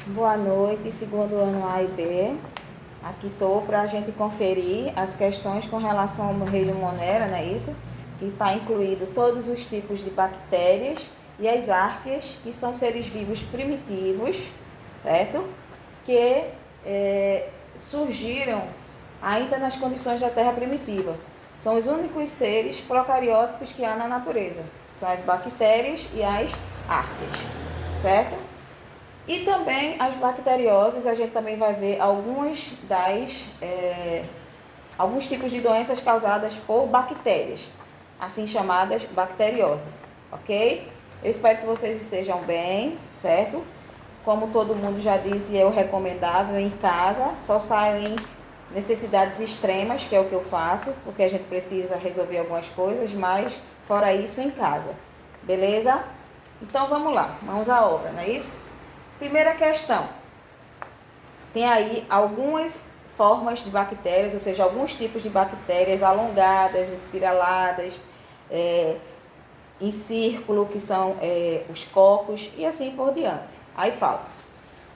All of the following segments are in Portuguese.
Boa noite, segundo ano A e B. Aqui estou para a gente conferir as questões com relação ao reino Monera, não é isso? Que está incluído todos os tipos de bactérias e as árqueas, que são seres vivos primitivos, certo? Que surgiram ainda nas condições da Terra primitiva. São os únicos seres procarióticos que há na natureza. São as bactérias e as árqueas, certo? E também as bacterioses, a gente também vai ver alguns tipos de doenças causadas por bactérias, assim chamadas bacterioses, ok? Eu espero que vocês estejam bem, certo? Como todo mundo já disse, é o recomendável em casa, só saio em necessidades extremas, que é o que eu faço, porque a gente precisa resolver algumas coisas, mas fora isso em casa, beleza? Então vamos lá, vamos à obra, não é isso? Primeira questão, tem aí algumas formas de bactérias, ou seja, alguns tipos de bactérias alongadas, espiraladas, em círculo, que são os cocos, e assim por diante. Aí fala,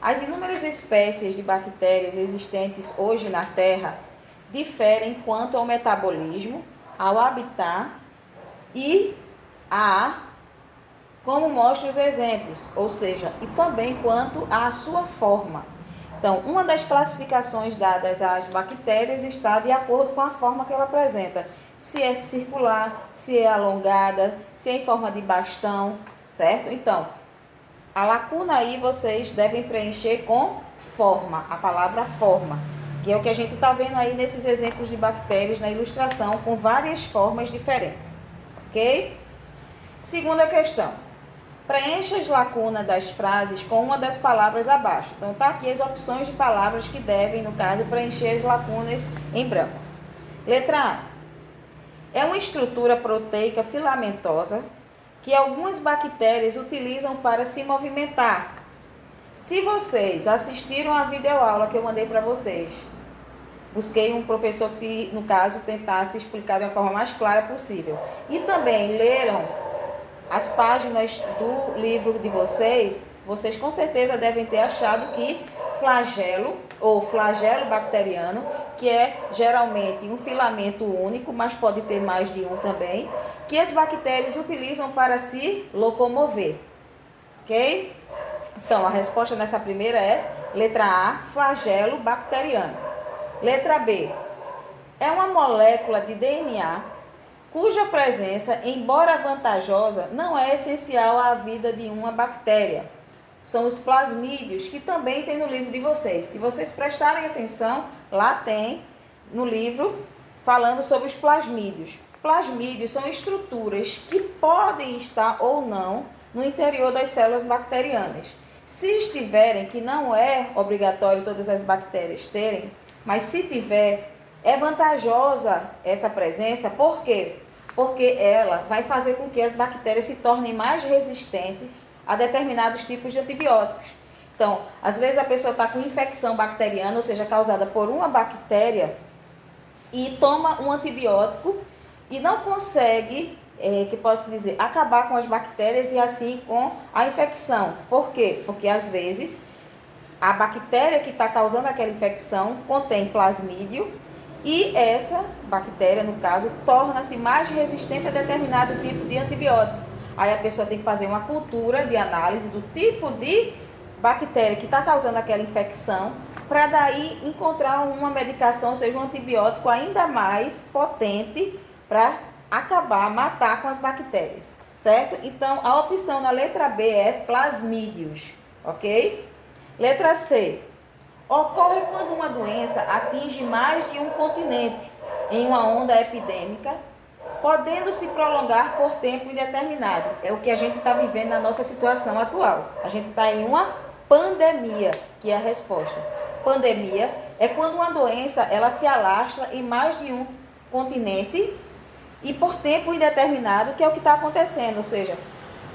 as inúmeras espécies de bactérias existentes hoje na Terra diferem quanto ao metabolismo, ao habitat e como mostram os exemplos, ou seja, e também quanto à sua forma. Então, uma das classificações dadas às bactérias está de acordo com a forma que ela apresenta. Se é circular, se é alongada, se é em forma de bastão, certo? Então, a lacuna aí vocês devem preencher com forma, a palavra forma, que é o que a gente está vendo aí nesses exemplos de bactérias na ilustração, com várias formas diferentes, ok? Segunda questão. Preencha as lacunas das frases com uma das palavras abaixo. Então, tá aqui as opções de palavras que devem, no caso, preencher as lacunas em branco. Letra A. É uma estrutura proteica filamentosa que algumas bactérias utilizam para se movimentar. Se vocês assistiram a videoaula que eu mandei para vocês, busquei um professor que, no caso, tentasse explicar de uma forma mais clara possível. E também leram as páginas do livro de vocês, vocês com certeza devem ter achado que flagelo ou flagelo bacteriano, que é geralmente um filamento único, mas pode ter mais de um também, que as bactérias utilizam para se locomover, ok? Então, a resposta nessa primeira é letra A, flagelo bacteriano. Letra B, é uma molécula de DNA cuja presença, embora vantajosa, não é essencial à vida de uma bactéria. São os plasmídios, que também tem no livro de vocês. Se vocês prestarem atenção, lá tem no livro falando sobre os plasmídios. Plasmídios são estruturas que podem estar ou não no interior das células bacterianas. Se estiverem, que não é obrigatório todas as bactérias terem, mas se tiver, é vantajosa essa presença, por quê? Porque ela vai fazer com que as bactérias se tornem mais resistentes a determinados tipos de antibióticos. Então, às vezes a pessoa está com infecção bacteriana, ou seja, causada por uma bactéria, e toma um antibiótico e não consegue, que posso dizer, acabar com as bactérias e assim com a infecção. Por quê? Porque às vezes a bactéria que está causando aquela infecção contém plasmídio, e essa bactéria, no caso, torna-se mais resistente a determinado tipo de antibiótico. Aí a pessoa tem que fazer uma cultura de análise do tipo de bactéria que está causando aquela infecção, para daí encontrar uma medicação, ou seja, um antibiótico ainda mais potente para acabar, matar com as bactérias, certo? Então, a opção na letra B é plasmídios, ok? Letra C. Ocorre quando uma doença atinge mais de um continente em uma onda epidêmica, podendo se prolongar por tempo indeterminado. É o que a gente está vivendo na nossa situação atual. A gente está em uma pandemia, que é a resposta. Pandemia é quando uma doença ela se alastra em mais de um continente e por tempo indeterminado, que é o que está acontecendo, ou seja,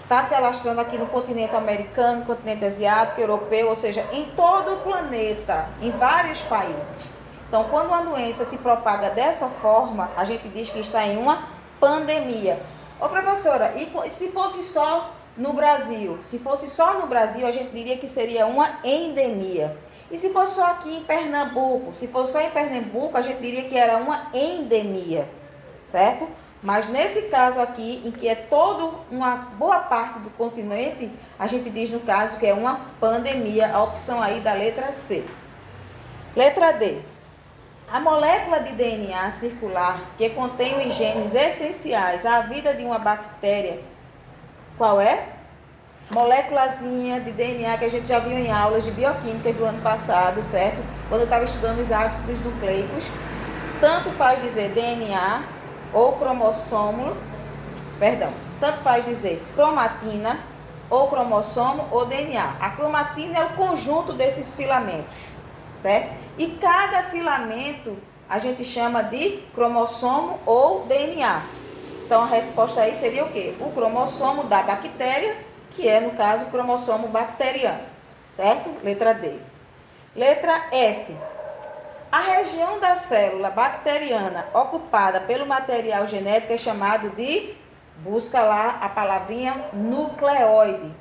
está se alastrando aqui no continente americano, continente asiático, europeu, ou seja, em todo o planeta, em vários países. Então, quando uma doença se propaga dessa forma, a gente diz que está em uma pandemia. Ô professora, e se fosse só no Brasil. Se fosse só no Brasil, a gente diria que seria uma endemia. E se fosse só aqui em Pernambuco? Se fosse só em Pernambuco, a gente diria que era uma endemia, certo? Mas nesse caso aqui, em que é toda uma boa parte do continente, a gente diz no caso que é uma pandemia, a opção aí da letra C. Letra D. A molécula de DNA circular que contém os genes essenciais à vida de uma bactéria, qual é? Moléculazinha de DNA que a gente já viu em aulas de bioquímica do ano passado, certo? Quando eu estava estudando os ácidos nucleicos. Tanto faz dizer DNA ou cromossomo, tanto faz dizer cromatina ou cromossomo ou DNA. A cromatina é o conjunto desses filamentos, certo? E cada filamento a gente chama de cromossomo ou DNA. Então a resposta aí seria o quê? O cromossomo da bactéria, que é no caso o cromossomo bacteriano, certo? Letra D. Letra F. A região da célula bacteriana ocupada pelo material genético é chamado de, busca lá a palavrinha, nucleóide.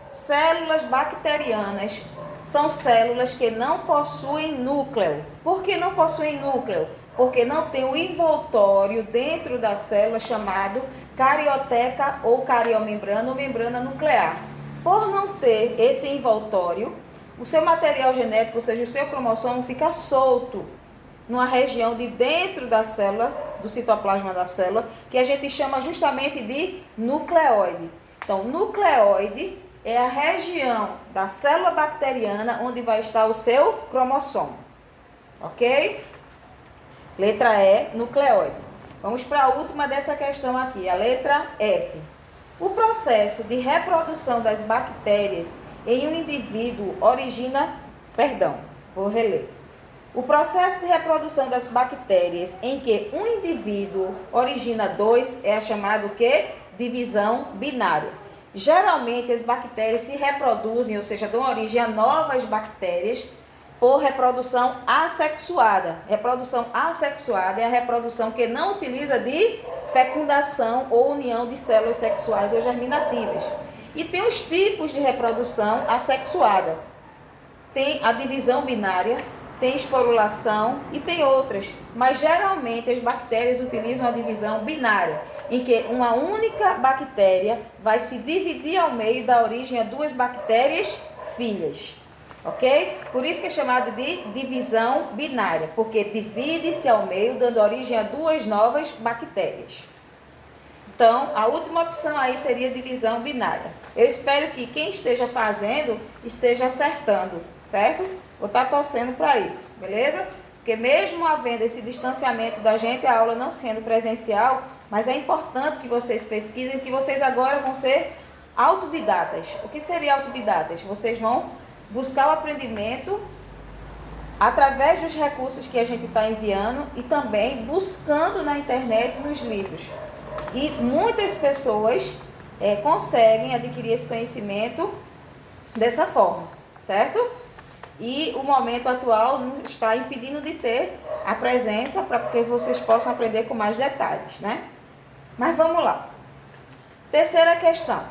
Células bacterianas são células que não possuem núcleo. Por que não possuem núcleo? Porque não tem o envoltório dentro da célula chamado carioteca ou cariomembrana ou membrana nuclear. Por não ter esse envoltório, o seu material genético, ou seja, o seu cromossomo, fica solto numa região de dentro da célula, do citoplasma da célula, que a gente chama justamente de nucleóide. Então, nucleóide é a região da célula bacteriana onde vai estar o seu cromossomo. Ok? Letra E, nucleóide. Vamos para a última dessa questão aqui, a letra F. O processo de reprodução das bactérias em um indivíduo vou reler. O processo de reprodução das bactérias em que um indivíduo origina dois é chamado o quê? Divisão binária. Geralmente as bactérias se reproduzem, ou seja, dão origem a novas bactérias por reprodução assexuada. Reprodução assexuada é a reprodução que não utiliza de fecundação ou união de células sexuais ou germinativas. E tem os tipos de reprodução assexuada. Tem a divisão binária, tem esporulação e tem outras. Mas geralmente as bactérias utilizam a divisão binária, em que uma única bactéria vai se dividir ao meio e dar origem a duas bactérias filhas. Ok? Por isso que é chamado de divisão binária, porque divide-se ao meio, dando origem a duas novas bactérias. Então, a última opção aí seria divisão binária. Eu espero que quem esteja fazendo esteja acertando, certo? Vou estar torcendo para isso, beleza? Porque mesmo havendo esse distanciamento da gente, a aula não sendo presencial, mas é importante que vocês pesquisem, que vocês agora vão ser autodidatas. O que seria autodidatas? Vocês vão buscar o aprendimento através dos recursos que a gente está enviando e também buscando na internet, nos livros. E muitas pessoas conseguem adquirir esse conhecimento dessa forma, certo? E o momento atual não está impedindo de ter a presença para que vocês possam aprender com mais detalhes, né? Mas vamos lá. Terceira questão.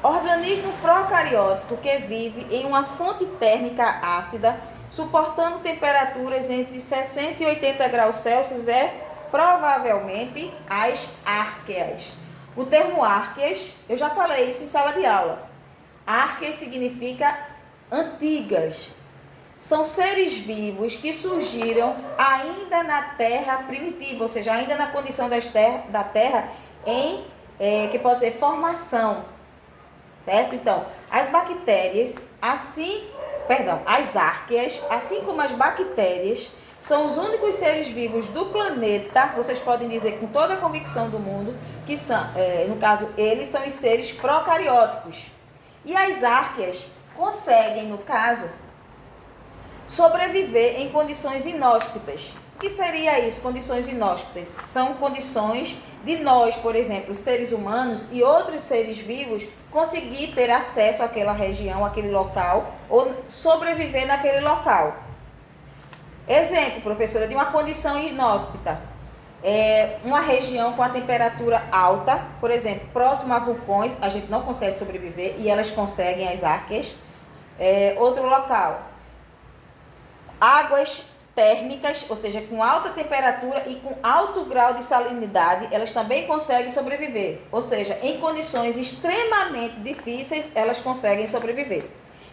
Organismo procariótico que vive em uma fonte térmica ácida, suportando temperaturas entre 60 e 80 graus Celsius, é provavelmente as árqueas. O termo árqueas, eu já falei isso em sala de aula. Árqueas significa antigas. São seres vivos que surgiram ainda na Terra primitiva, ou seja, ainda na condição da Terra em, que pode ser formação, certo? Então, as bactérias, as árqueas, assim como as bactérias, são os únicos seres vivos do planeta, vocês podem dizer com toda a convicção do mundo, que são, no caso, eles são os seres procarióticos. E as árqueas conseguem, no caso, sobreviver em condições inóspitas. O que seria isso, condições inóspitas? São condições de nós, por exemplo, seres humanos e outros seres vivos, conseguir ter acesso àquela região, àquele local, ou sobreviver naquele local. Exemplo, professora, de uma condição inóspita. uma região com a temperatura alta, por exemplo, próximo a vulcões, a gente não consegue sobreviver e elas conseguem, as árqueas. Outro local, águas térmicas, ou seja, com alta temperatura e com alto grau de salinidade, elas também conseguem sobreviver. Ou seja, em condições extremamente difíceis, elas conseguem sobreviver.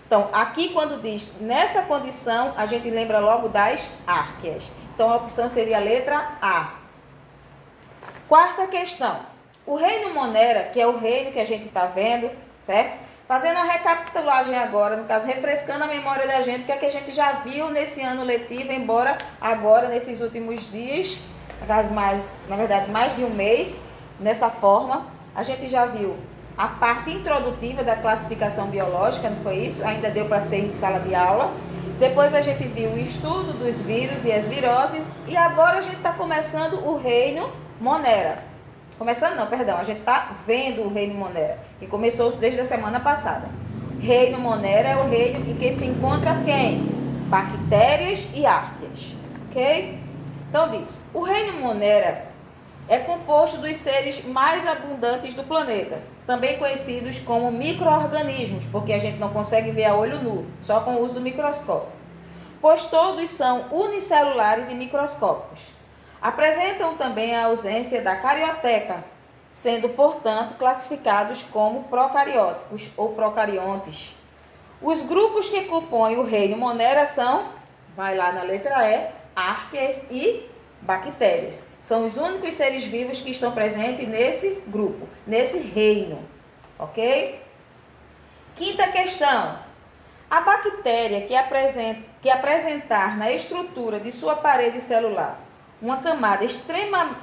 Então, aqui quando diz nessa condição, a gente lembra logo das árqueas. Então, a opção seria a letra A. Quarta questão. O reino Monera, que é o reino que a gente está vendo, certo? Fazendo uma recapitulagem agora, no caso, refrescando a memória da gente, o que é que a gente já viu nesse ano letivo, embora agora, nesses últimos dias, na verdade, mais de um mês, nessa forma, a gente já viu a parte introdutiva da classificação biológica, não foi isso? Ainda deu para ser em sala de aula. Depois a gente viu o estudo dos vírus e as viroses, e agora a gente está começando o reino Monera. Começando não, perdão, a gente está vendo o reino Monera, que começou desde a semana passada. Reino Monera é o reino em que se encontra quem? Bactérias e árqueas, ok? Então diz, o reino Monera é composto dos seres mais abundantes do planeta, também conhecidos como micro-organismos, porque a gente não consegue ver a olho nu, só com o uso do microscópio. Pois todos são unicelulares e microscópicos. Apresentam também a ausência da carioteca, sendo, portanto, classificados como procarióticos ou procariontes. Os grupos que compõem o reino Monera são, vai lá na letra E, árqueas e bactérias. São os únicos seres vivos que estão presentes nesse grupo, nesse reino, ok? Quinta questão. A bactéria que apresentar na estrutura de sua parede celular uma camada extrema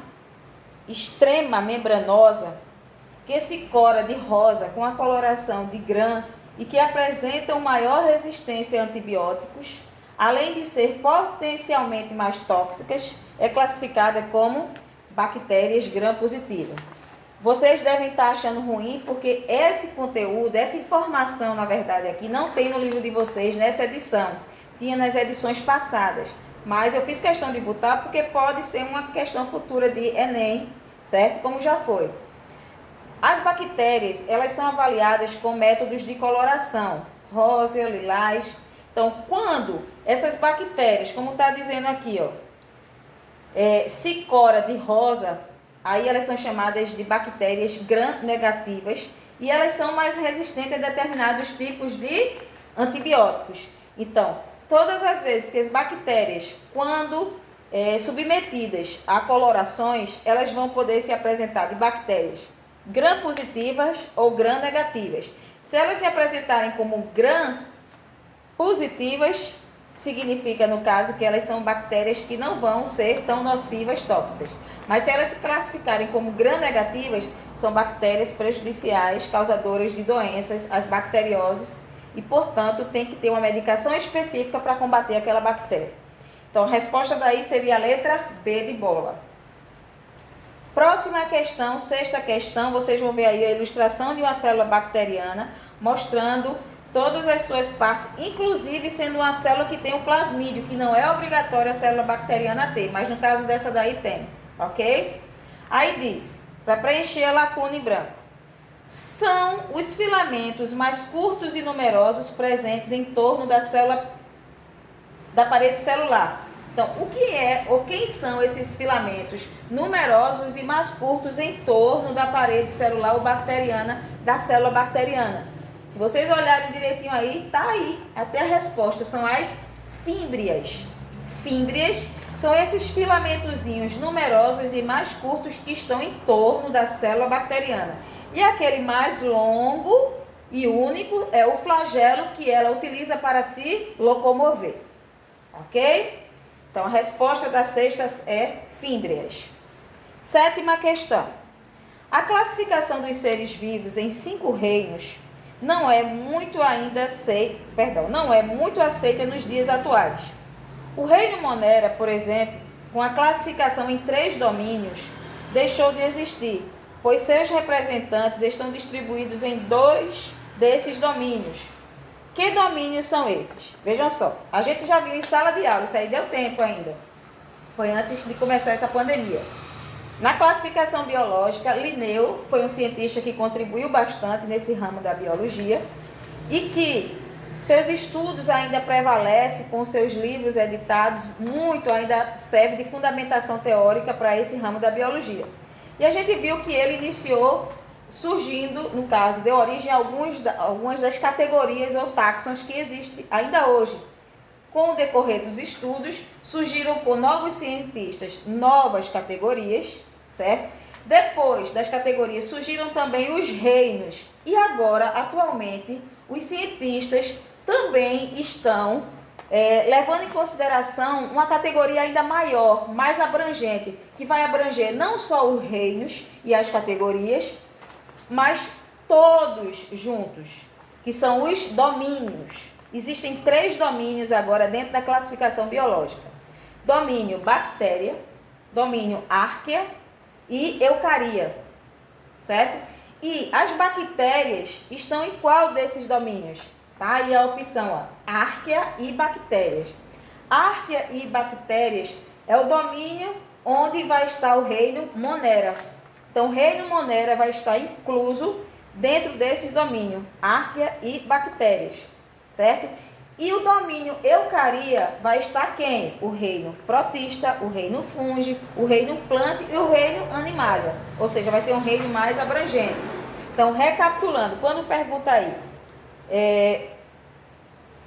membranosa, que se cora de rosa com a coloração de grã e que apresentam maior resistência a antibióticos, além de ser potencialmente mais tóxicas, é classificada como bactérias gram-positivas. Vocês devem estar achando ruim porque esse conteúdo, essa informação, na verdade, aqui não tem no livro de vocês nessa edição. Tinha nas edições passadas. Mas eu fiz questão de botar porque pode ser uma questão futura de Enem, certo? Como já foi. As bactérias, elas são avaliadas com métodos de coloração, rosa, lilás. Então, quando essas bactérias, como está dizendo aqui, ó, se cora de rosa, aí elas são chamadas de bactérias gram-negativas e elas são mais resistentes a determinados tipos de antibióticos. Então, todas as vezes que as bactérias, quando submetidas a colorações, elas vão poder se apresentar de bactérias gram-positivas ou gram-negativas. Se elas se apresentarem como gram-positivas, significa, no caso, que elas são bactérias que não vão ser tão nocivas, tóxicas. Mas se elas se classificarem como gram-negativas, são bactérias prejudiciais, causadoras de doenças, as bacterioses, e, portanto, tem que ter uma medicação específica para combater aquela bactéria. Então, a resposta daí seria a letra B de bola. Próxima questão, sexta questão, vocês vão ver aí a ilustração de uma célula bacteriana, mostrando todas as suas partes, inclusive sendo uma célula que tem o plasmídio, que não é obrigatório a célula bacteriana ter, mas no caso dessa daí tem, ok? Aí diz, para preencher a lacuna em branco, são os filamentos mais curtos e numerosos presentes em torno da célula, da parede celular. Então, o que é ou quem são esses filamentos numerosos e mais curtos em torno da parede celular ou bacteriana da célula bacteriana? Se vocês olharem direitinho aí, tá aí, até a resposta, são as fímbrias. Fímbrias são esses filamentozinhos numerosos e mais curtos que estão em torno da célula bacteriana. E aquele mais longo e único é o flagelo que ela utiliza para se locomover. Ok? Então, a resposta da sexta é fímbrias. Sétima questão. A classificação dos seres vivos em 5 reinos não é muito aceita nos dias atuais. O reino Monera, por exemplo, com a classificação em 3 domínios, deixou de existir, pois seus representantes estão distribuídos em 2 desses domínios. Que domínios são esses? Vejam só, a gente já viu em sala de aula, isso aí deu tempo ainda. Foi antes de começar essa pandemia. Na classificação biológica, Linneu foi um cientista que contribuiu bastante nesse ramo da biologia e que seus estudos ainda prevalecem com seus livros editados, muito ainda serve de fundamentação teórica para esse ramo da biologia. E a gente viu que ele iniciou surgindo, no caso, deu origem a algumas das categorias ou táxons que existem ainda hoje. Com o decorrer dos estudos, surgiram por novos cientistas novas categorias, certo? Depois das categorias surgiram também os reinos. E agora, atualmente, os cientistas também estão levando em consideração uma categoria ainda maior, mais abrangente, que vai abranger não só os reinos e as categorias, mas todos juntos, que são os domínios. Existem 3 domínios agora dentro da classificação biológica. Domínio bactéria, domínio árquea e eucaria, certo? E as bactérias estão em qual desses domínios? Tá? E a opção, ó, árquea e bactérias. Árquea e bactérias é o domínio onde vai estar o reino Monera. Então, o reino Monera vai estar incluso dentro desses domínios, árquea e bactérias, certo? E o domínio eucaria vai estar quem? O reino protista, o reino fungi, o reino planta e o reino animalia. Ou seja, vai ser um reino mais abrangente. Então, recapitulando, quando pergunta aí,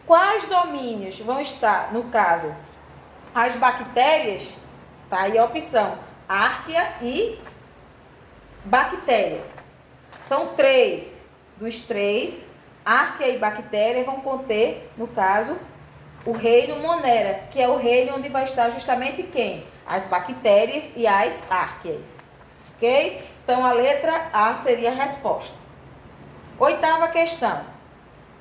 quais domínios vão estar, no caso, as bactérias, tá aí a opção, árquea e bactéria. São 3. Dos 3, árquea e bactéria vão conter, no caso, o reino Monera, que é o reino onde vai estar justamente quem? As bactérias e as árqueas. Ok? Então, a letra A seria a resposta. 8ª questão.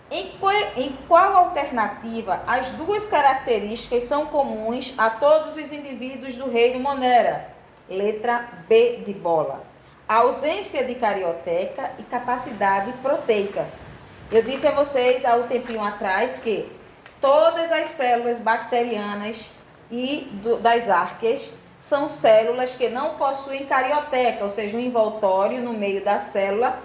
Em qual alternativa as 2 características são comuns a todos os indivíduos do reino Monera? Letra B de bola. A ausência de carioteca e capacidade proteica. Eu disse a vocês há um tempinho atrás que todas as células bacterianas e das árqueas são células que não possuem carioteca, ou seja, um envoltório no meio da célula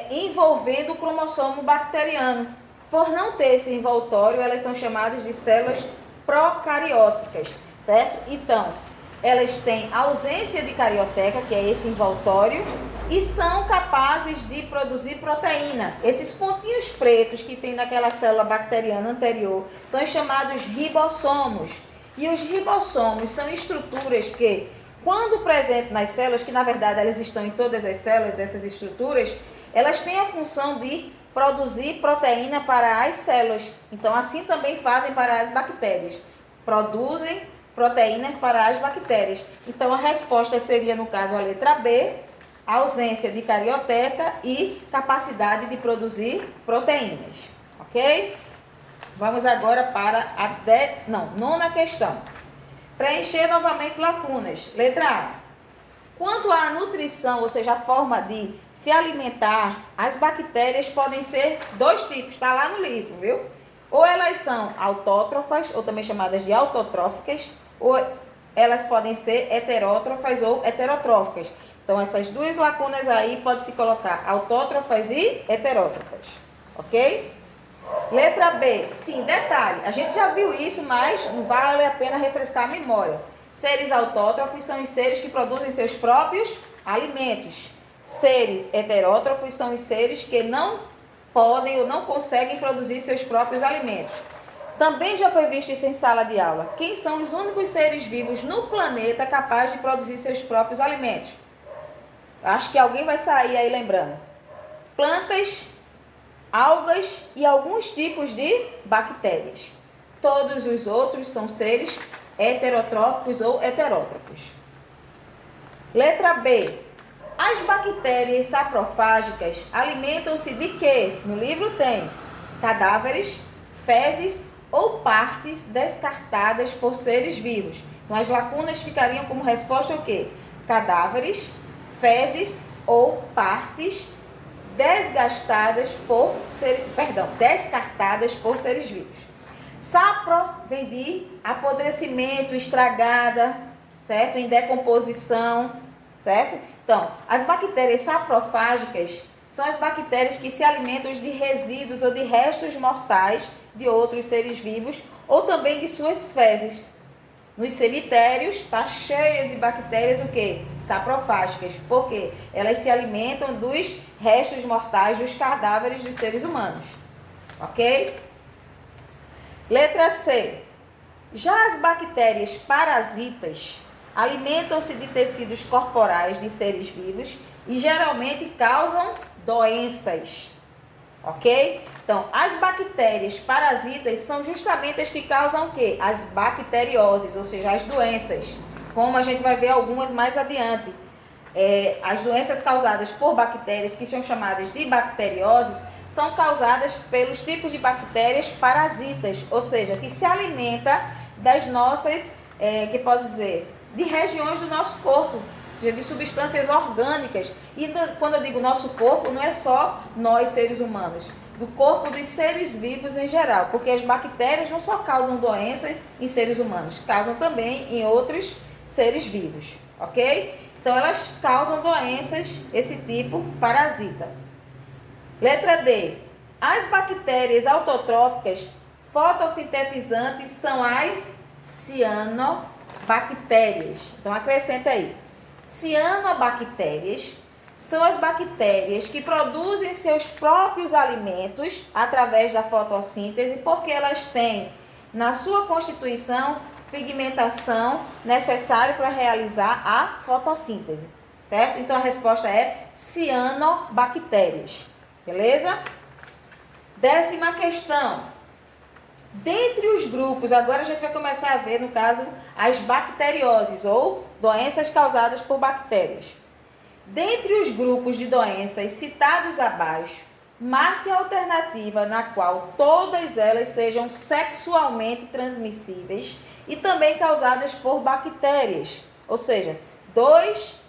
envolvendo o cromossomo bacteriano. Por não ter esse envoltório, elas são chamadas de células procarióticas, certo? Então, elas têm ausência de carioteca, que é esse envoltório, e são capazes de produzir proteína. Esses pontinhos pretos que tem naquela célula bacteriana anterior são chamados ribossomos. E os ribossomos são estruturas que, quando presentes nas células, que na verdade elas estão em todas as células, essas estruturas, elas têm a função de produzir proteína para as células. Então, assim também fazem para as bactérias. Produzem proteína para as bactérias. Então, a resposta seria, no caso, a letra B, ausência de carioteca e capacidade de produzir proteínas. Ok? Vamos agora para a 9ª questão. Preencher novamente lacunas. Letra A. Quanto à nutrição, ou seja, a forma de se alimentar, as bactérias podem ser 2 tipos, está lá no livro, viu? Ou elas são autótrofas, ou também chamadas de autotróficas, ou elas podem ser heterótrofas ou heterotróficas. Então, essas 2 lacunas aí pode se colocar autótrofas e heterótrofas, ok? Letra B, sim, detalhe, a gente já viu isso, mas não vale a pena refrescar a memória. Seres autótrofos são os seres que produzem seus próprios alimentos. Seres heterótrofos são os seres que não podem ou não conseguem produzir seus próprios alimentos. Também já foi visto isso em sala de aula. Quem são os únicos seres vivos no planeta capazes de produzir seus próprios alimentos? Acho que alguém vai sair aí lembrando. Plantas, algas e alguns tipos de bactérias. Todos os outros são seres heterotróficos ou heterótrofos. Letra B. As bactérias saprofágicas alimentam-se de quê? No livro tem cadáveres, fezes ou partes descartadas por seres vivos. Então, as lacunas ficariam como resposta o quê? Cadáveres, fezes ou partes descartadas por seres vivos. Sapro vem de apodrecimento, estragada, certo? Em decomposição. certo? Então, as bactérias saprofágicas são as bactérias que se alimentam de resíduos ou de restos mortais de outros seres vivos ou também de suas fezes. Nos cemitérios está cheio de bactérias o quê? Saprofágicas. Por quê? Elas se alimentam dos restos mortais dos cadáveres dos seres humanos. Ok? Letra C. Já as bactérias parasitas alimentam-se de tecidos corporais de seres vivos e geralmente causam doenças. Ok? Então, as bactérias parasitas são justamente as que causam o quê? As bacterioses, ou seja, as doenças. Como a gente vai ver algumas mais adiante. As doenças causadas por bactérias, que são chamadas de bacterioses, são causadas pelos tipos de bactérias parasitas, ou seja, que se alimenta das nossas, que posso dizer, de regiões do nosso corpo, ou seja, de substâncias orgânicas. E quando eu digo nosso corpo, não é só nós, seres humanos, do corpo dos seres vivos em geral, porque as bactérias não só causam doenças em seres humanos, causam também em outros seres vivos, ok? Então, elas causam doenças, esse tipo parasita. Letra D. As bactérias autotróficas fotossintetizantes são as cianobactérias. Então, acrescenta aí. Cianobactérias são as bactérias que produzem seus próprios alimentos através da fotossíntese, porque elas têm na sua constituição pigmentação necessária para realizar a fotossíntese, certo? Então a resposta é cianobactérias, beleza? 10ª questão. Dentre os grupos, agora a gente vai começar a ver, no caso, as bacterioses ou doenças causadas por bactérias. Dentre os grupos de doenças citados abaixo, marque a alternativa na qual todas elas sejam sexualmente transmissíveis e também causadas por bactérias. Ou seja, duas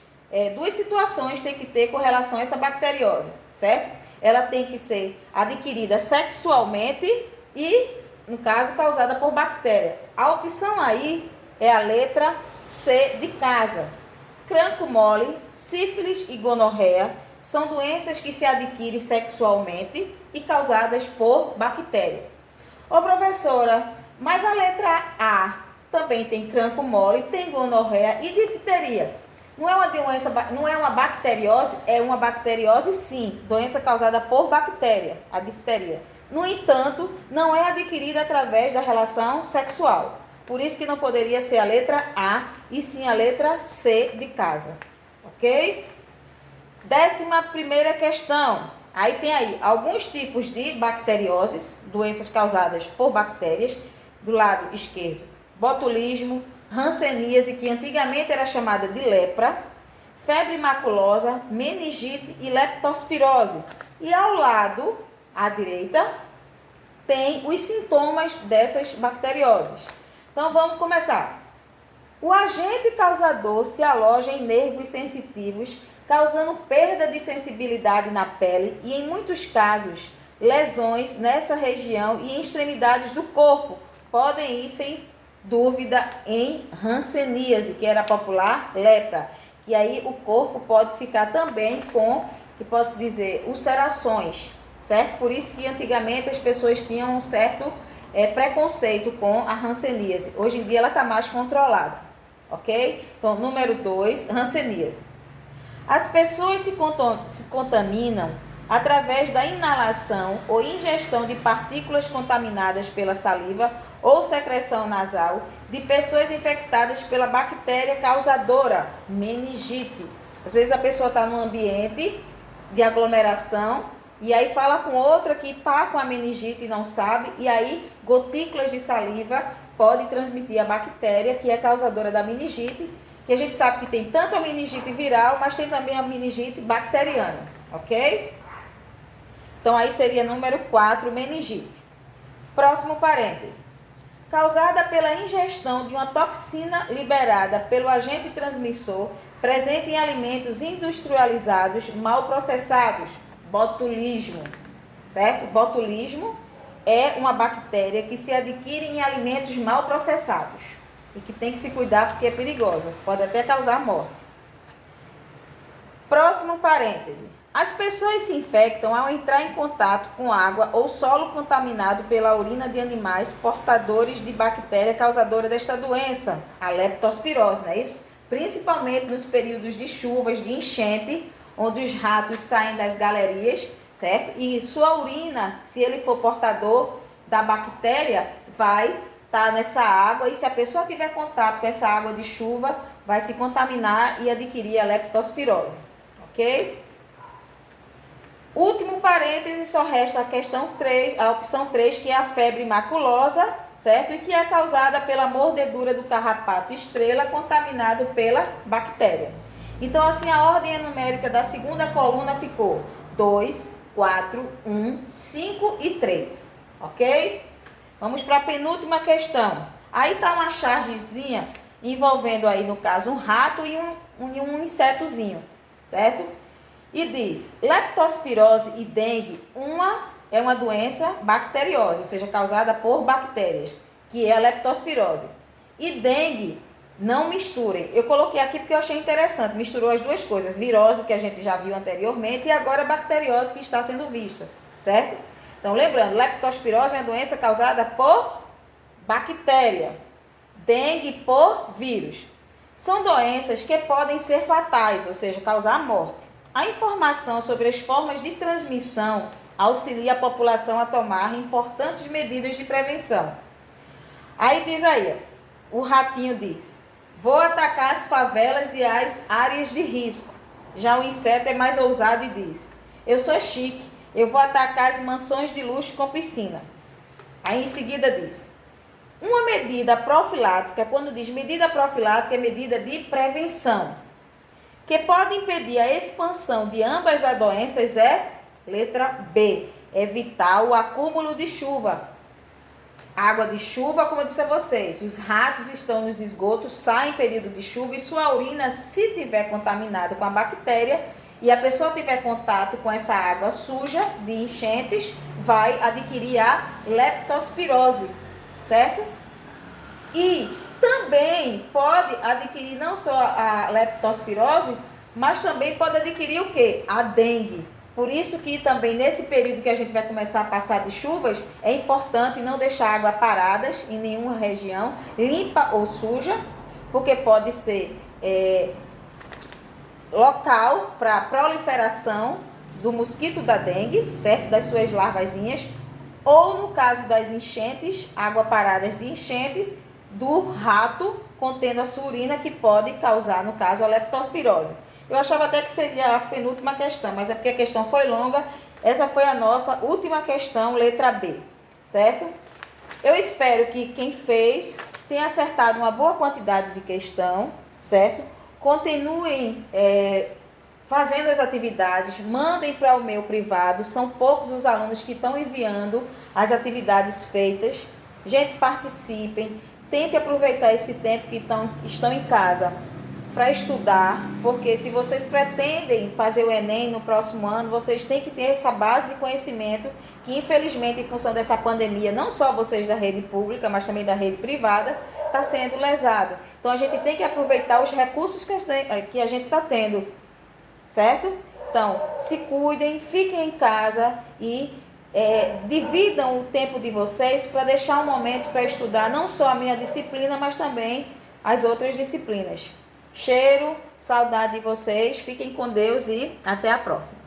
situações tem que ter com relação a essa bacteriose, certo? Ela tem que ser adquirida sexualmente e, no caso, causada por bactéria. A opção aí é a letra C de casa. Cranco mole, sífilis e gonorreia são doenças que se adquirem sexualmente e causadas por bactéria. Ô professora, mas a letra A também tem cranco mole, tem gonorreia e difteria. Não é uma doença, não é uma bacteriose, é uma bacteriose sim, doença causada por bactéria, a difteria. No entanto, não é adquirida através da relação sexual. Por isso que não poderia ser a letra A e sim a letra C de casa. Ok? 11ª questão. Aí tem aí alguns tipos de bacterioses, doenças causadas por bactérias. Do lado esquerdo, botulismo, hanseníase, que antigamente era chamada de lepra, febre maculosa, meningite e leptospirose. E ao lado, à direita, tem os sintomas dessas bacterioses. Então vamos começar. O agente causador se aloja em nervos sensitivos, causando perda de sensibilidade na pele e, em muitos casos, lesões nessa região e em extremidades do corpo. Podem ir sem dúvida em hanseníase, que era popular lepra. E aí o corpo pode ficar também com, que posso dizer, ulcerações, certo? Por isso que antigamente as pessoas tinham um certo preconceito com a hanseníase. Hoje em dia ela está mais controlada, ok? Então, número 2, hanseníase. As pessoas se contaminam através da inalação ou ingestão de partículas contaminadas pela saliva ou secreção nasal de pessoas infectadas pela bactéria causadora, meningite. Às vezes a pessoa está num ambiente de aglomeração e aí fala com outra que está com a meningite e não sabe, e aí gotículas de saliva podem transmitir a bactéria que é causadora da meningite, que a gente sabe que tem tanto a meningite viral, mas tem também a meningite bacteriana, ok? Então aí seria número 4, meningite. Próximo parêntese. Causada pela ingestão de uma toxina liberada pelo agente transmissor presente em alimentos industrializados mal processados, botulismo, certo? Botulismo é uma bactéria que se adquire em alimentos mal processados e que tem que se cuidar porque é perigosa, pode até causar morte. Próximo parêntese. As pessoas se infectam ao entrar em contato com água ou solo contaminado pela urina de animais portadores de bactéria causadora desta doença, a leptospirose, não é isso? Principalmente nos períodos de chuvas, de enchente, onde os ratos saem das galerias, certo? E sua urina, se ele for portador da bactéria, vai estar nessa água, e se a pessoa tiver contato com essa água de chuva, vai se contaminar e adquirir a leptospirose, ok? Último parêntese, só resta a questão 3, a opção 3, que é a febre maculosa, certo? E que é causada pela mordedura do carrapato estrela contaminado pela bactéria. Então, assim, a ordem numérica da segunda coluna ficou 2, 4, 1, 5 e 3, ok? Vamos para a penúltima questão. Aí está uma chargezinha envolvendo aí, no caso, um rato e um insetozinho, certo? E diz, leptospirose e dengue, é uma doença bacteriósa, ou seja, causada por bactérias, que é a leptospirose. E dengue, não misturem. Eu coloquei aqui porque eu achei interessante, misturou as duas coisas, virose, que a gente já viu anteriormente, e agora bacteriose, que está sendo vista, certo? Então, lembrando, leptospirose é uma doença causada por bactéria, dengue por vírus. São doenças que podem ser fatais, ou seja, causar morte. A informação sobre as formas de transmissão auxilia a população a tomar importantes medidas de prevenção. Aí diz aí, o ratinho diz, vou atacar as favelas e as áreas de risco. Já o inseto é mais ousado e diz, eu sou chique, eu vou atacar as mansões de luxo com piscina. Aí em seguida diz, uma medida profilática, quando diz medida profilática, é medida de prevenção, que pode impedir a expansão de ambas as doenças é letra B, evitar o acúmulo de chuva. Água de chuva, como eu disse a vocês, os ratos estão nos esgotos, saem em período de chuva e sua urina, se tiver contaminada com a bactéria e a pessoa tiver contato com essa água suja de enchentes, vai adquirir a leptospirose, certo? E também pode adquirir não só a leptospirose, mas também pode adquirir o quê? A dengue. Por isso que também nesse período que a gente vai começar a passar de chuvas, é importante não deixar água paradas em nenhuma região, limpa ou suja, porque pode ser local para proliferação do mosquito da dengue, certo? Das suas larvazinhas, ou no caso das enchentes, água paradas de enchente, do rato contendo a sua urina, que pode causar, no caso, a leptospirose. Eu achava até que seria a penúltima questão, mas é porque a questão foi longa. Essa foi a nossa última questão, letra B, certo? Eu espero que quem fez tenha acertado uma boa quantidade de questão, certo? Continuem fazendo as atividades, mandem para o meu privado, são poucos os alunos que estão enviando as atividades feitas. Gente, participem. Tente aproveitar esse tempo que estão em casa para estudar, porque se vocês pretendem fazer o Enem no próximo ano, vocês têm que ter essa base de conhecimento que, infelizmente, em função dessa pandemia, não só vocês da rede pública, mas também da rede privada, está sendo lesado. Então, a gente tem que aproveitar os recursos que a gente está tendo, certo? Então, se cuidem, fiquem em casa e dividam o tempo de vocês para deixar um momento para estudar não só a minha disciplina, mas também as outras disciplinas. Cheiro, saudade de vocês, fiquem com Deus e até a próxima.